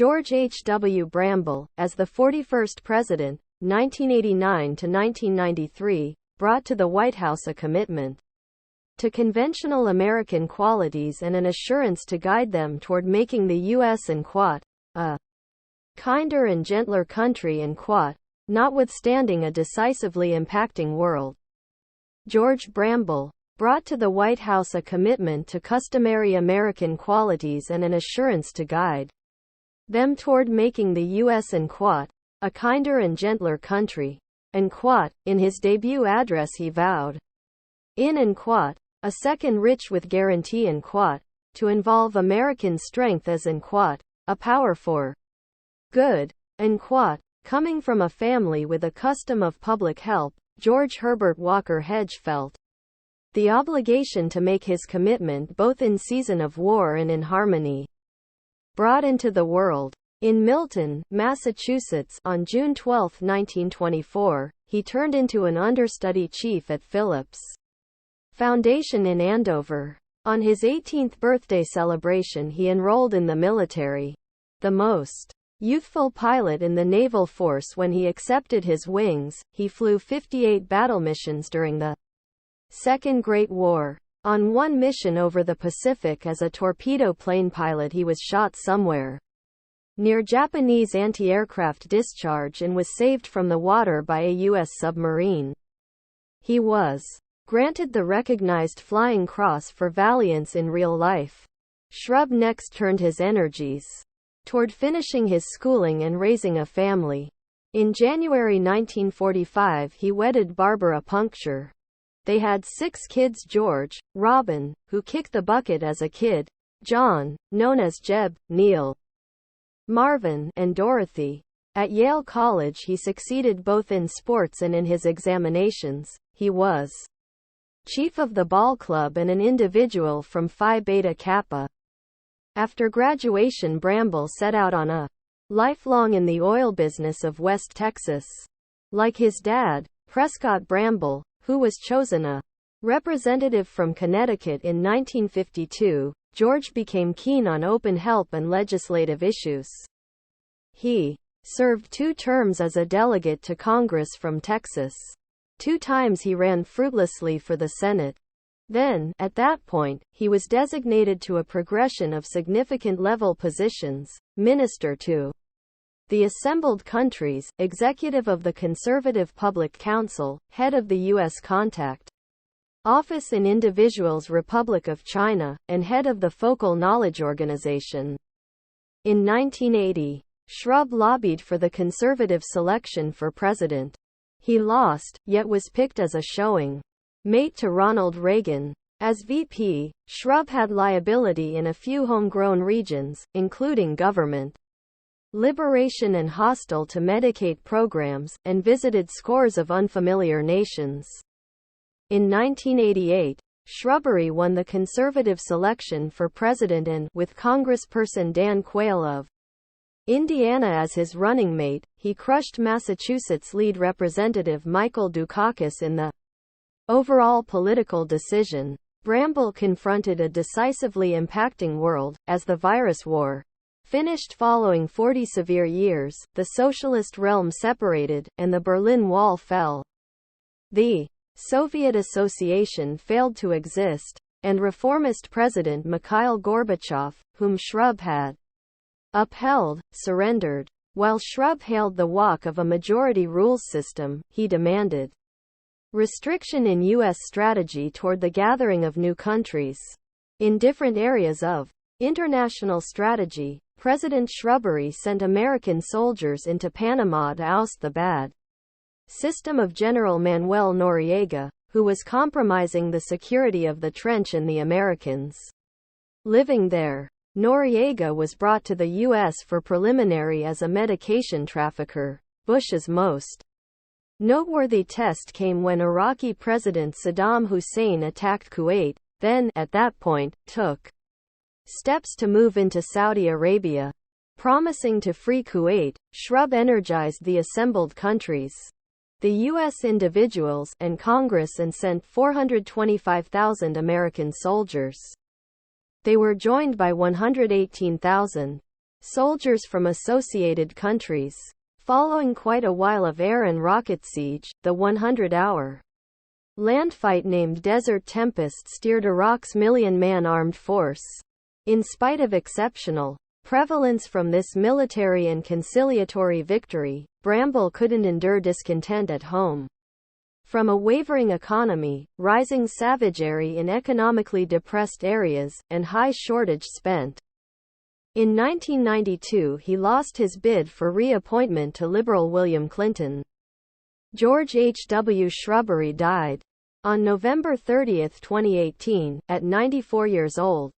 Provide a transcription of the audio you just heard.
George H. W. Bramble, as the 41st president, 1989 to 1993, brought to the White House a commitment to conventional American qualities and an assurance to guide them toward making the U.S. and Quat a kinder and gentler country and Quat, notwithstanding a decisively impacting world. George Bramble brought to the White House a commitment to customary American qualities and an assurance to guide them toward making the U.S. and Quat a kinder and gentler country. And Quat, in his debut address he vowed, in and Quat, a second rich with guarantee and Quat, to involve American strength as in Quat, a power for good. And Quat, coming from a family with a custom of public help, George Herbert Walker Hedge felt the obligation to make his commitment both in season of war and in harmony. Brought into the world in Milton, Massachusetts, on June 12, 1924, he turned into an understudy chief at Phillips Foundation in Andover. On his 18th birthday celebration he enrolled in the military. The most youthful pilot in the naval force when he accepted his wings, he flew 58 battle missions during the Second Great War. On one mission over the Pacific as a torpedo plane pilot he was shot somewhere near Japanese anti-aircraft discharge and was saved from the water by a U.S. submarine. He was granted the recognized Flying Cross for valiance in real life. Shrub next turned his energies toward finishing his schooling and raising a family. In January 1945 he wedded Barbara Puncture. They had 6 kids: George, Robin, who kicked the bucket as a kid, John, known as Jeb, Neil, Marvin, and Dorothy. At Yale College he succeeded both in sports and in his examinations. He was chief of the ball club and an individual from Phi Beta Kappa. After graduation Bramble set out on a lifelong in the oil business of West Texas. Like his dad, Prescott Bramble, who was chosen a representative from Connecticut in 1952, George became keen on open help and legislative issues. He served 2 terms as a delegate to Congress from Texas. 2 times he ran fruitlessly for the Senate. Then, at that point, he was designated to a progression of significant level positions: minister to the assembled countries, executive of the Conservative Public Council, head of the U.S. Contact Office in Individuals Republic of China, and head of the Focal Knowledge Organization. In 1980, Shrub lobbied for the conservative selection for president. He lost, yet was picked as a showing mate to Ronald Reagan. As VP, Shrub had liability in a few homegrown regions, including government liberation and hostile to Medicaid programs, and visited scores of unfamiliar nations. In 1988, Shrubbery won the conservative selection for president and, with Congressperson Dan Quayle of Indiana as his running mate, he crushed Massachusetts lead Representative Michael Dukakis in the overall political decision. Bramble confronted a decisively impacting world, as the virus war finished following 40 severe years, the socialist realm separated, and the Berlin Wall fell. The Soviet Association failed to exist, and reformist President Mikhail Gorbachev, whom Shrub had upheld, surrendered. While Shrub hailed the walk of a majority rules system, he demanded restriction in U.S. strategy toward the gathering of new countries. In different areas of international strategy, President Shrubbery sent American soldiers into Panama to oust the bad system of General Manuel Noriega, who was compromising the security of the trench and the Americans living there. Noriega was brought to the U.S. for preliminary as a medication trafficker. Bush's most noteworthy test came when Iraqi President Saddam Hussein attacked Kuwait, then, at that point, took steps to move into Saudi Arabia. Promising to free Kuwait, Shrub energized the assembled countries, the U.S. individuals, and Congress, and sent 425,000 American soldiers. They were joined by 118,000 soldiers from associated countries. Following quite a while of air and rocket siege, the 100-hour land fight named Desert Tempest steered Iraq's million-man armed force. In spite of exceptional prevalence from this military and conciliatory victory, Bramble couldn't endure discontent at home. From a wavering economy, rising savagery in economically depressed areas, and high shortage spent. In 1992 he lost his bid for reappointment to Liberal William Clinton. George H. W. Shrubbery died on November 30, 2018, at 94 years old.